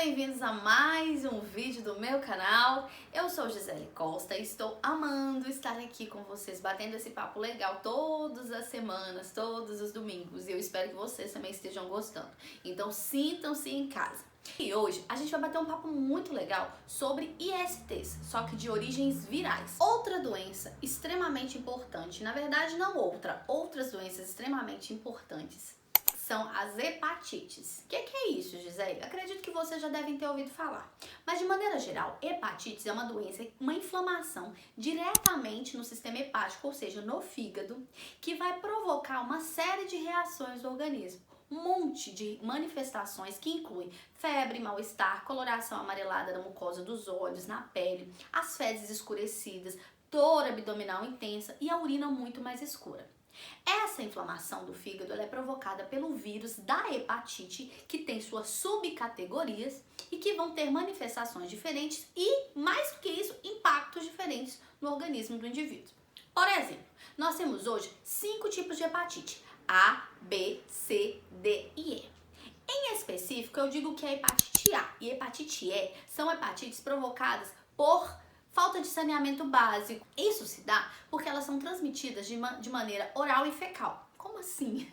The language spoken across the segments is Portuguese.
bem-vindos a mais um vídeo do meu canal. Eu sou Gisele Costa e estou amando estar aqui com vocês, batendo esse papo legal todas as semanas, todos os domingos. E eu espero que vocês também estejam gostando. Então sintam-se em casa. E hoje a gente vai bater um papo muito legal sobre ISTs, só que de origens virais. Outra doença extremamente importante, na verdade não outras doenças extremamente importantes são as hepatites. O que é isso, Gisele? Acredito que vocês já devem ter ouvido falar. Mas de maneira geral, hepatites é uma doença, uma inflamação diretamente no sistema hepático, ou seja, no fígado, que vai provocar uma série de reações do organismo. Um monte de manifestações que incluem febre, mal-estar, coloração amarelada na mucosa dos olhos, na pele, as fezes escurecidas, dor abdominal intensa e a urina muito mais escura. Essa inflamação do fígado ela é provocada pelo vírus da hepatite, que tem suas subcategorias e que vão ter manifestações diferentes e, mais do que isso, impactos diferentes no organismo do indivíduo. Por exemplo, nós temos hoje 5 tipos de hepatite: A, B, C, D e E. Em específico, eu digo que a hepatite A e hepatite E são hepatites provocadas por falta de saneamento básico. Isso se dá porque elas são transmitidas de maneira oral e fecal. Como assim?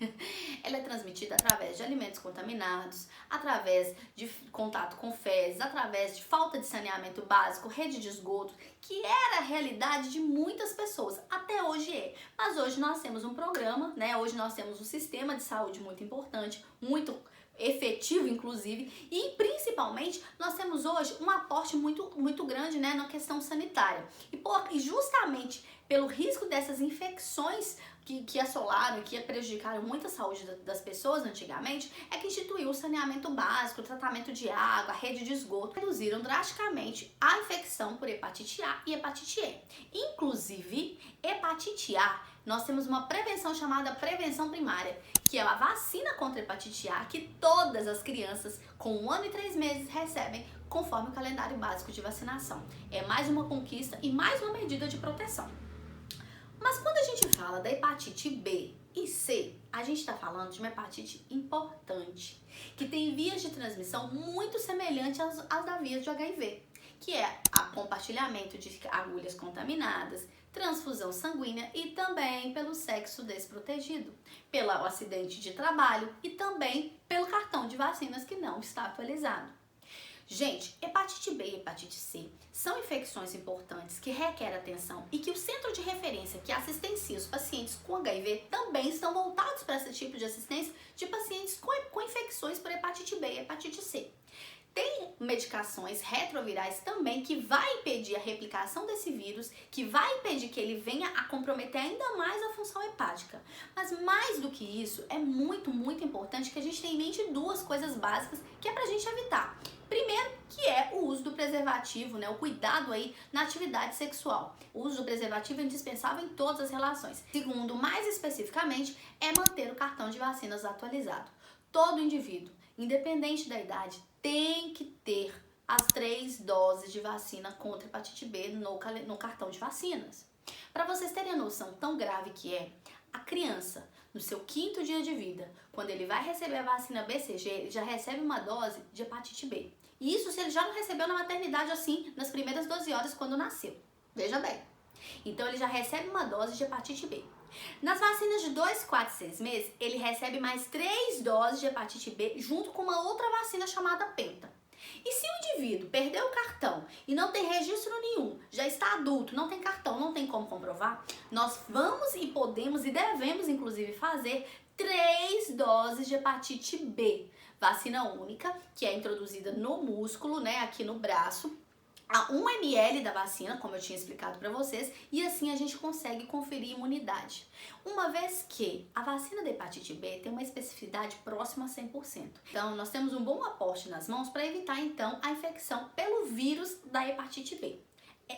Ela é transmitida através de alimentos contaminados, através de contato com fezes, através de falta de saneamento básico, rede de esgoto, que era a realidade de muitas pessoas, até hoje é. Mas hoje nós temos um programa, né? Hoje nós temos um sistema de saúde muito importante, muito efetivo, inclusive, e principalmente nós temos hoje um aporte muito grande, né, na questão sanitária. E justamente pelo risco dessas infecções que assolaram e que prejudicaram muito a saúde das pessoas antigamente, é que instituiu o saneamento básico, o tratamento de água, a rede de esgoto, reduziram drasticamente a infecção por hepatite A e hepatite E. Inclusive, hepatite A, nós temos uma prevenção chamada prevenção primária, que é a vacina contra a hepatite A que todas as crianças com 1 ano e 3 meses recebem conforme o calendário básico de vacinação. É mais uma conquista e mais uma medida de proteção. Mas quando a gente fala da hepatite B e C, a gente está falando de uma hepatite importante, que tem vias de transmissão muito semelhantes às da via de HIV, que é o compartilhamento de agulhas contaminadas, transfusão sanguínea e também pelo sexo desprotegido, pelo acidente de trabalho e também pelo cartão de vacinas que não está atualizado. Gente, hepatite B e hepatite C são infecções importantes que requerem atenção e que o centro de referência que assistencia os pacientes com HIV também estão voltados para esse tipo de assistência de pacientes com infecções por hepatite B e hepatite C. Tem medicações retrovirais também que vai impedir a replicação desse vírus, que vai impedir que ele venha a comprometer ainda mais a função hepática. Mas mais do que isso, é muito importante que a gente tenha em mente 2 coisas básicas que é pra gente evitar. Primeiro, que é o uso do preservativo, né? O cuidado aí na atividade sexual. O uso do preservativo é indispensável em todas as relações. Segundo, mais especificamente, é manter o cartão de vacinas atualizado. Todo indivíduo, independente da idade, tem que ter as 3 doses de vacina contra hepatite B no cartão de vacinas. Para vocês terem a noção tão grave que é, a criança, no seu 5º dia de vida, quando ele vai receber a vacina BCG, ele já recebe uma dose de hepatite B. E isso se ele já não recebeu na maternidade, assim, nas primeiras 12 horas quando nasceu. Veja bem. Então ele já recebe uma dose de hepatite B. Nas vacinas de 2, 4 e 6 meses, ele recebe mais 3 doses de hepatite B junto com uma outra vacina chamada Penta. E se o indivíduo perdeu o cartão e não tem registro nenhum, já está adulto, não tem cartão, não tem como comprovar, nós vamos e podemos e devemos inclusive fazer 3 doses de hepatite B. Vacina única, que é introduzida no músculo, né, aqui no braço, a 1 ml da vacina, como eu tinha explicado para vocês, e assim a gente consegue conferir imunidade. Uma vez que a vacina da hepatite B tem uma especificidade próxima a 100%. Então, nós temos um bom aporte nas mãos para evitar, então, a infecção pelo vírus da hepatite B.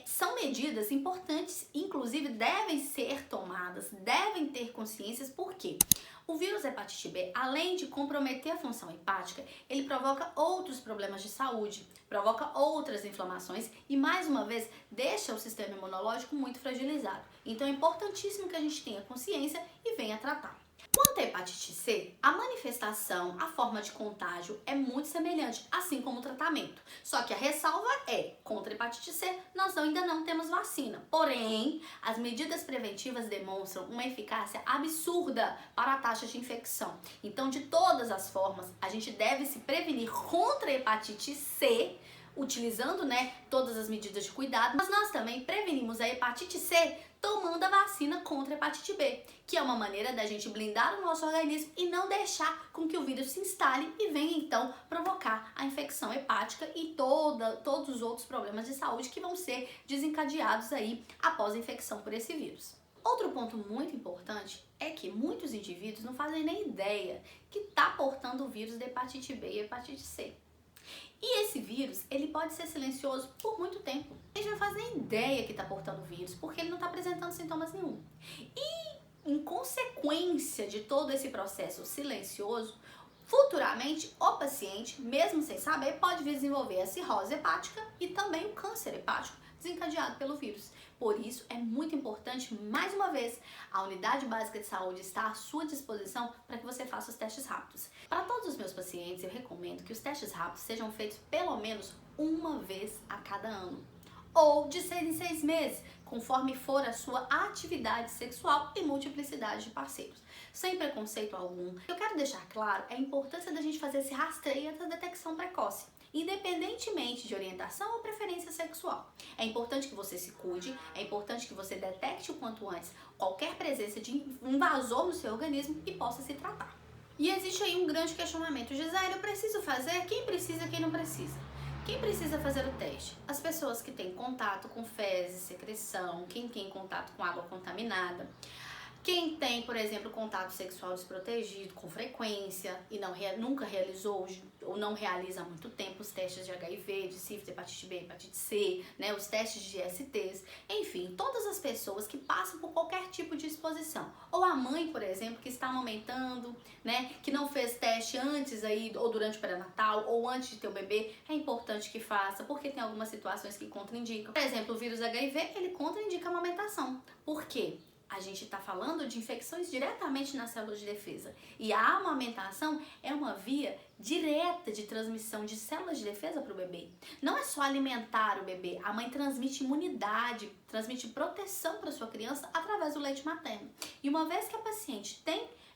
São medidas importantes, inclusive devem ser tomadas, devem ter consciências, por quê? O vírus hepatite B, além de comprometer a função hepática, ele provoca outros problemas de saúde, provoca outras inflamações e, mais uma vez, deixa o sistema imunológico muito fragilizado. Então é importantíssimo que a gente tenha consciência e venha tratar. Quanto à hepatite C, a manifestação, a forma de contágio é muito semelhante, assim como o tratamento. Só que a ressalva é, contra a hepatite C, nós ainda não temos vacina. Porém, as medidas preventivas demonstram uma eficácia absurda para a taxa de infecção. Então, de todas as formas, a gente deve se prevenir contra a hepatite C, utilizando, todas as medidas de cuidado, mas nós também prevenimos a hepatite C tomando a vacina contra a hepatite B, que é uma maneira da gente blindar o nosso organismo e não deixar com que o vírus se instale e venha então provocar a infecção hepática e todos os outros problemas de saúde que vão ser desencadeados aí após a infecção por esse vírus. Outro ponto muito importante é que muitos indivíduos não fazem nem ideia que está portando o vírus da hepatite B e hepatite C. E esse vírus, ele pode ser silencioso por muito tempo. A gente não faz nem ideia que está portando o vírus, porque ele não está apresentando sintomas nenhum. E, em consequência de todo esse processo silencioso, futuramente o paciente, mesmo sem saber, pode desenvolver a cirrose hepática e também o câncer hepático desencadeado pelo vírus. Por isso, é muito importante, mais uma vez, a Unidade Básica de Saúde está à sua disposição para que você faça os testes rápidos. Para todos os meus pacientes, eu recomendo que os testes rápidos sejam feitos pelo menos uma vez a cada ano, ou de 6 em 6 meses, conforme for a sua atividade sexual e multiplicidade de parceiros. Sem preconceito algum, eu quero deixar claro a importância da gente fazer esse rastreio da detecção precoce, independentemente de orientação ou preferência sexual. É importante que você se cuide, é importante que você detecte o quanto antes qualquer presença de invasor no seu organismo e possa se tratar. E existe aí um grande questionamento: Gisele, eu preciso fazer? Quem precisa, quem não precisa? Quem precisa fazer o teste? As pessoas que têm contato com fezes, secreção, quem tem contato com água contaminada, quem tem, por exemplo, contato sexual desprotegido com frequência e nunca realizou ou não realiza há muito tempo os testes de HIV, de sífilis, hepatite B, hepatite C, os testes de STs, enfim, todas as pessoas que passam por qualquer tipo de exposição. Ou a mãe, por exemplo, que está amamentando, que não fez teste antes aí, ou durante o pré-natal, ou antes de ter o bebê, é importante que faça, porque tem algumas situações que contraindicam. Por exemplo, o vírus HIV, ele contraindica a amamentação. Por quê? A gente está falando de infecções diretamente nas células de defesa. E a amamentação é uma via direta de transmissão de células de defesa para o bebê. Não é só alimentar o bebê, a mãe transmite imunidade, transmite proteção para sua criança através do leite materno. E uma vez que a paciente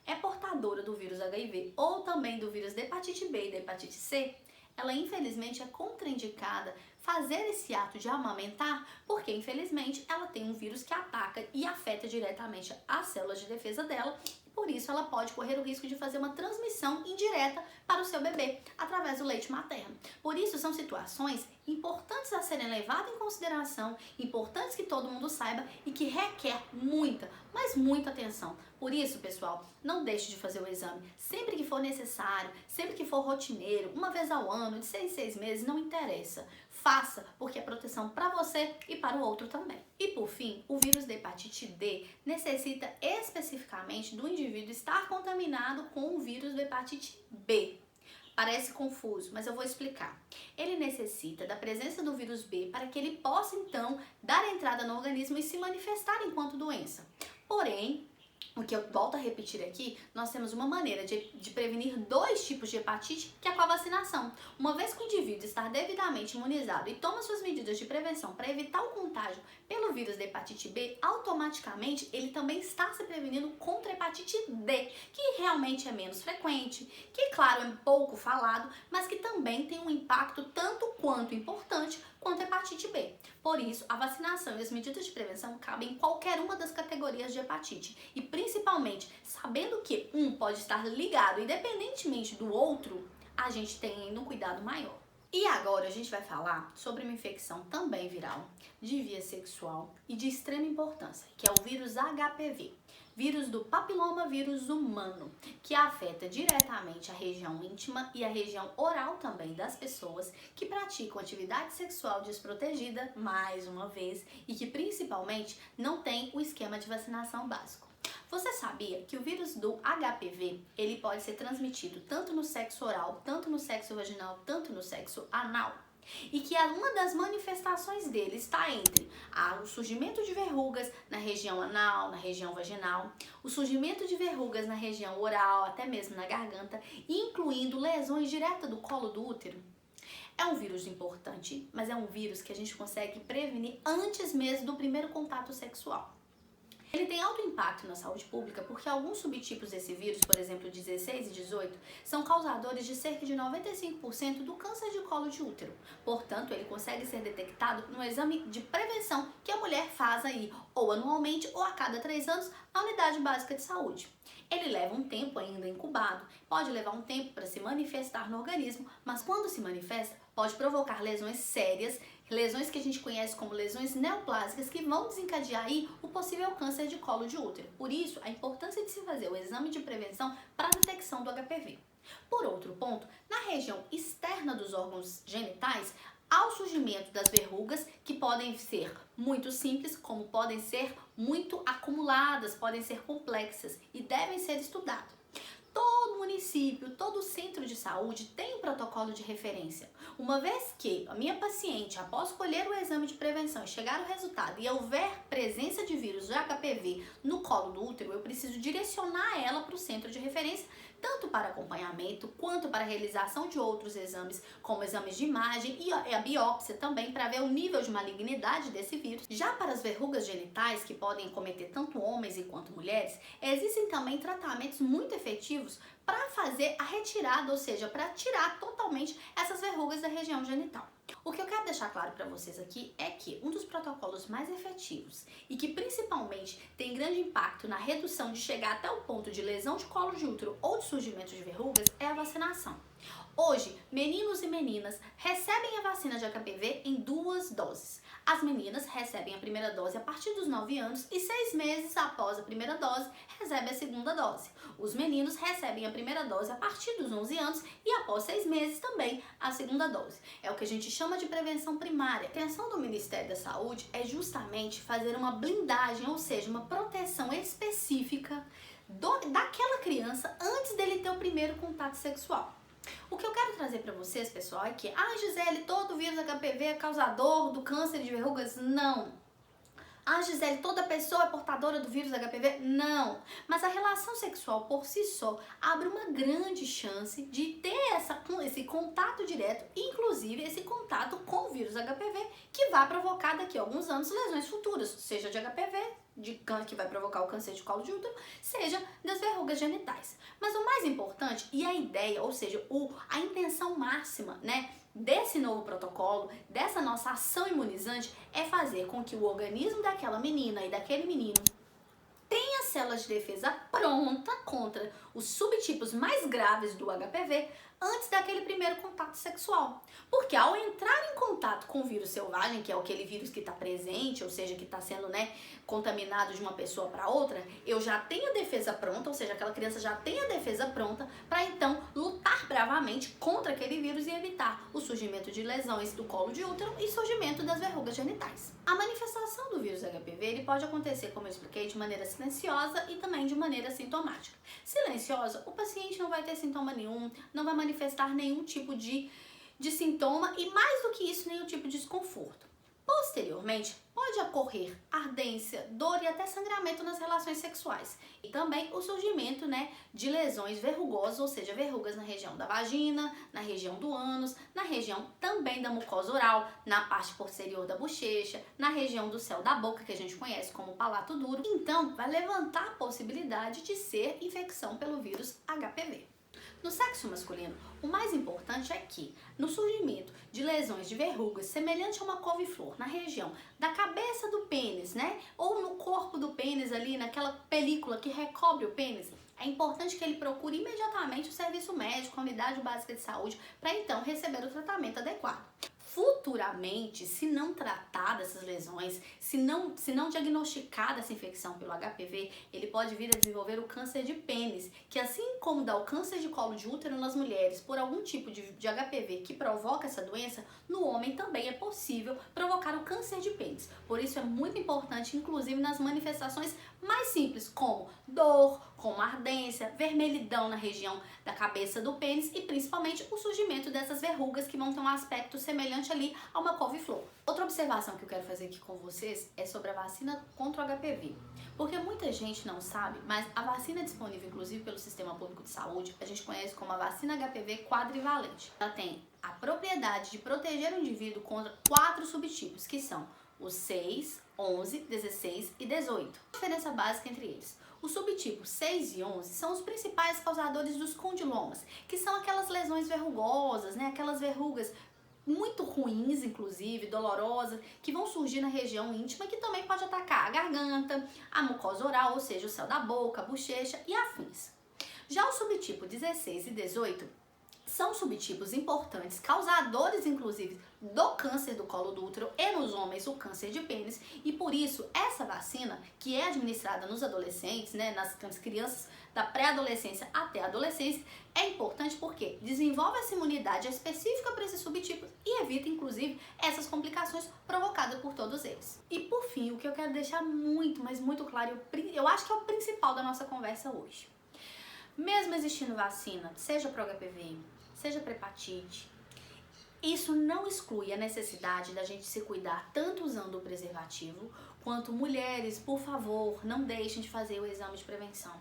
é portadora do vírus HIV ou também do vírus da hepatite B e da hepatite C, ela infelizmente é contraindicada fazer esse ato de amamentar, porque infelizmente ela tem um vírus que ataca e afeta diretamente as células de defesa dela, e por isso ela pode correr o risco de fazer uma transmissão indireta para o seu bebê através do leite materno. Por isso são situações importantes a serem levadas em consideração, importantes que todo mundo saiba e que requer muita, mas muita atenção. Por isso, pessoal, não deixe de fazer o exame sempre que for necessário, sempre que for rotineiro, uma vez ao ano, de 6 em 6 meses, não interessa. Faça, porque é proteção para você e para o outro também. E por fim, o vírus da hepatite D necessita especificamente do indivíduo estar contaminado com o vírus da hepatite B. Parece confuso, mas eu vou explicar. Ele necessita da presença do vírus B para que ele possa, então, dar entrada no organismo e se manifestar enquanto doença. Porém, o que eu volto a repetir aqui, nós temos uma maneira de prevenir 2 tipos de hepatite, que é com a vacinação. Uma vez que o indivíduo está devidamente imunizado e toma suas medidas de prevenção para evitar o contágio pelo vírus da hepatite B, automaticamente ele também está se prevenindo contra a hepatite D, que realmente é menos frequente, que claro é pouco falado, mas que também tem um impacto tanto quanto importante quanto a hepatite B. Por isso, a vacinação e as medidas de prevenção cabem em qualquer uma das categorias de hepatite. E principalmente, sabendo que um pode estar ligado independentemente do outro, a gente tem ainda um cuidado maior. E agora a gente vai falar sobre uma infecção também viral, de via sexual e de extrema importância, que é o vírus HPV. Vírus do papiloma vírus humano, que afeta diretamente a região íntima e a região oral também das pessoas que praticam atividade sexual desprotegida, mais uma vez, e que principalmente não tem o esquema de vacinação básico. Você sabia que o vírus do HPV, ele pode ser transmitido tanto no sexo oral, tanto no sexo vaginal, tanto no sexo anal? E que uma das manifestações dele está entre o surgimento de verrugas na na região anal, na região vaginal, o surgimento de verrugas na região oral, até mesmo na garganta, incluindo lesões diretas do colo do útero. É um vírus importante, mas é um vírus que a gente consegue prevenir antes mesmo do primeiro contato sexual. Ele tem alto impacto na saúde pública porque alguns subtipos desse vírus, por exemplo, 16 e 18, são causadores de cerca de 95% do câncer de colo de útero. Portanto, ele consegue ser detectado no exame de prevenção que a mulher faz aí, ou anualmente ou a cada 3 anos, na unidade básica de saúde. Ele leva um tempo ainda incubado, pode levar um tempo para se manifestar no organismo, mas quando se manifesta, pode provocar lesões sérias, lesões que a gente conhece como lesões neoplásicas que vão desencadear aí o possível câncer de colo de útero. Por isso, a importância de se fazer o exame de prevenção para a detecção do HPV. Por outro ponto, na região externa dos órgãos genitais, há o surgimento das verrugas que podem ser muito simples, como podem ser muito acumuladas, podem ser complexas e devem ser estudadas. Todo município, todo centro de saúde tem um protocolo de referência. Uma vez que a minha paciente, após colher o exame de prevenção e chegar o resultado e houver presença de vírus de HPV no colo do útero, eu preciso direcionar ela para o centro de referência, tanto para acompanhamento quanto para a realização de outros exames, como exames de imagem e a biópsia também, para ver o nível de malignidade desse vírus. Já para as verrugas genitais, que podem acometer tanto homens quanto mulheres, existem também tratamentos muito efetivos para fazer a retirada, ou seja, para tirar totalmente essas verrugas da região genital. O que eu quero deixar claro para vocês aqui é que um dos protocolos mais efetivos e que principalmente tem grande impacto na redução de chegar até o ponto de lesão de colo de útero ou de surgimento de verrugas é a vacinação. Hoje, meninos e meninas recebem a vacina de HPV em 2 doses. As meninas recebem a primeira dose a partir dos 9 anos e 6 meses após a primeira dose recebem a segunda dose. Os meninos recebem a primeira dose a partir dos 11 anos e após 6 meses também a segunda dose. É o que a gente chama de prevenção primária. A intenção do Ministério da Saúde é justamente fazer uma blindagem, ou seja, uma proteção específica daquela criança antes dele ter o primeiro contato sexual. O que eu quero trazer para vocês, pessoal, é que, Gisele, todo vírus HPV é causador do câncer de verrugas? Não. Gisele, toda pessoa é portadora do vírus HPV? Não. Mas a relação sexual por si só abre uma grande chance de ter esse contato direto, inclusive esse contato com o vírus HPV, que vai provocar daqui a alguns anos lesões futuras, seja de HPV, que vai provocar o câncer de colo de útero, seja das verrugas genitais. Mas o mais importante, e a ideia, ou seja, a intenção máxima, né, desse novo protocolo, dessa nossa ação imunizante, é fazer com que o organismo daquela menina e daquele menino tenha células de defesa pronta contra os subtipos mais graves do HPV antes daquele primeiro contato sexual. Porque ao entrar em contato com o vírus selvagem, que é aquele vírus que está presente, ou seja, que está sendo, contaminado de uma pessoa para outra, eu já tenho a defesa pronta, ou seja, aquela criança já tem a defesa pronta para então lutar bravamente contra aquele vírus e evitar o surgimento de lesões do colo de útero e surgimento das verrugas genitais. A manifestação do vírus HPV ele pode acontecer, como eu expliquei, de maneira silenciosa e também de maneira sintomática. Silenciosa, o paciente não vai ter sintoma nenhum, não vai manifestar nenhum tipo de sintoma e, mais do que isso, nenhum tipo de desconforto. Posteriormente, pode ocorrer ardência, dor e até sangramento nas relações sexuais. E também o surgimento, de lesões verrugosas, ou seja, verrugas na região da vagina, na região do ânus, na região também da mucosa oral, na parte posterior da bochecha, na região do céu da boca, que a gente conhece como palato duro. Então, vai levantar a possibilidade de ser infecção pelo vírus HPV. No sexo masculino, o mais importante é que, no surgimento de lesões de verrugas semelhante a uma couve-flor na região da cabeça do pênis, ou no corpo do pênis ali, naquela película que recobre o pênis, é importante que ele procure imediatamente o serviço médico, a unidade básica de saúde, para então receber o tratamento adequado. Futuramente, se não tratar dessas lesões, se não diagnosticar dessa infecção pelo HPV, ele pode vir a desenvolver o câncer de pênis, que assim como dá o câncer de colo de útero nas mulheres por algum tipo de HPV que provoca essa doença, no homem também é possível provocar o câncer de pênis. Por isso é muito importante, inclusive nas manifestações mais simples, como dor, como ardência, vermelhidão na região da cabeça do pênis e principalmente o surgimento dessas verrugas que vão ter um aspecto semelhante semelhante ali a uma couve-flor. Outra observação que eu quero fazer aqui com vocês é sobre a vacina contra o HPV. Porque muita gente não sabe, mas a vacina disponível inclusive pelo Sistema Público de Saúde, a gente conhece como a vacina HPV quadrivalente. Ela tem a propriedade de proteger o indivíduo contra 4 subtipos, que são os 6, 11, 16 e 18. A diferença básica entre eles. Os subtipos 6 e 11 são os principais causadores dos condilomas, que são aquelas lesões verrugosas, né? Aquelas verrugas muito ruins, inclusive, dolorosas, que vão surgir na região íntima e que também pode atacar a garganta, a mucosa oral, ou seja, o céu da boca, a bochecha e afins. Já o subtipo 16 e 18 são subtipos importantes, causadores inclusive do câncer do colo do útero e nos homens o câncer de pênis, e por isso essa vacina, que é administrada nos adolescentes, né, nas crianças da pré-adolescência até a adolescência, é importante porque desenvolve essa imunidade específica para esses subtipos e evita inclusive essas complicações provocadas por todos eles. E por fim, o que eu quero deixar muito, mas muito claro, eu acho que é o principal da nossa conversa hoje. Mesmo existindo vacina, seja para o HPV, seja para hepatite, isso não exclui a necessidade da gente se cuidar tanto usando o preservativo, quanto mulheres, por favor, não deixem de fazer o exame de prevenção.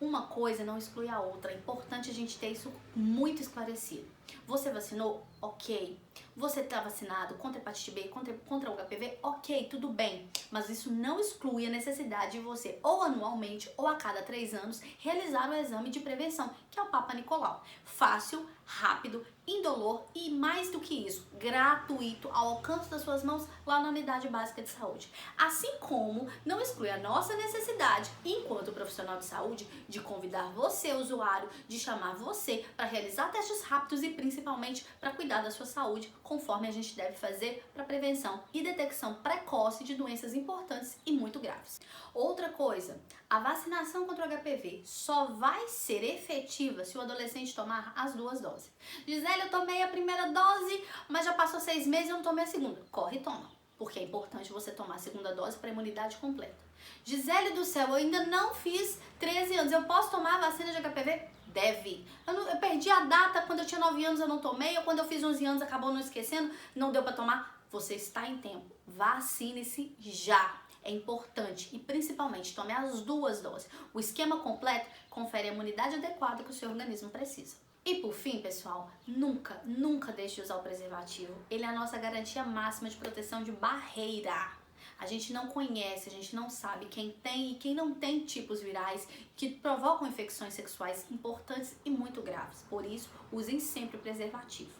Uma coisa não exclui a outra, é importante a gente ter isso muito esclarecido. Você vacinou? Ok. Você está vacinado contra a hepatite B, contra o HPV? Ok, tudo bem. Mas isso não exclui a necessidade de você, ou anualmente, ou a cada 3 anos, realizar o exame de prevenção, que é o Papa Nicolau. Fácil, rápido, indolor e, mais do que isso, gratuito, ao alcance das suas mãos, lá na Unidade Básica de Saúde. Assim como não exclui a nossa necessidade, enquanto profissional de saúde, de convidar você, usuário, de chamar você para realizar testes rápidos e principalmente para cuidar da sua saúde, conforme a gente deve fazer para prevenção e detecção precoce de doenças importantes e muito graves. Outra coisa, a vacinação contra o HPV só vai ser efetiva se o adolescente tomar as 2 doses. Gisele, eu tomei a primeira dose, mas já passou 6 meses e eu não tomei a segunda. Corre e toma, porque é importante você tomar a segunda dose para a imunidade completa. Gisele do céu, eu ainda não fiz 13 anos, eu posso tomar a vacina de HPV? Deve. Eu perdi a data, quando eu tinha 9 anos eu não tomei, ou quando eu fiz 11 anos acabou não esquecendo, não deu para tomar. Você está em tempo, vacine-se já. É importante e principalmente tome as 2 doses. O esquema completo confere a imunidade adequada que o seu organismo precisa. E por fim, pessoal, nunca deixe de usar o preservativo. Ele é a nossa garantia máxima de proteção de barreira. A gente não conhece, a gente não sabe quem tem e quem não tem tipos virais que provocam infecções sexuais importantes e muito graves. Por isso, usem sempre o preservativo.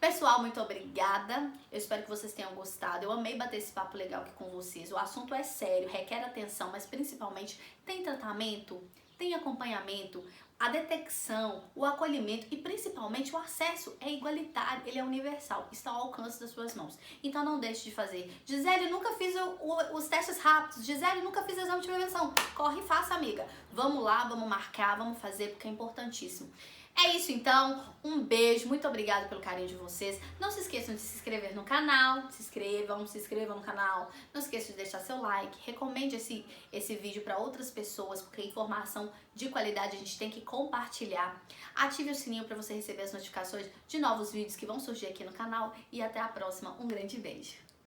Pessoal, muito obrigada. Eu espero que vocês tenham gostado. Eu amei bater esse papo legal aqui com vocês. O assunto é sério, requer atenção, mas principalmente tem tratamento, tem acompanhamento, a detecção, o acolhimento e principalmente o acesso é igualitário, ele é universal, está ao alcance das suas mãos. Então não deixe de fazer. Gisele, nunca fiz os testes rápidos. Gisele, nunca fiz exame de prevenção. Corre e faça, amiga. Vamos lá, vamos marcar, vamos fazer, porque é importantíssimo. É isso então, um beijo, muito obrigada pelo carinho de vocês. Não se esqueçam de se inscrever no canal, se inscrevam no canal. Não se esqueçam de deixar seu like, recomende esse vídeo para outras pessoas, porque informação de qualidade a gente tem que compartilhar. Ative o sininho para você receber as notificações de novos vídeos que vão surgir aqui no canal e até a próxima. Um grande beijo.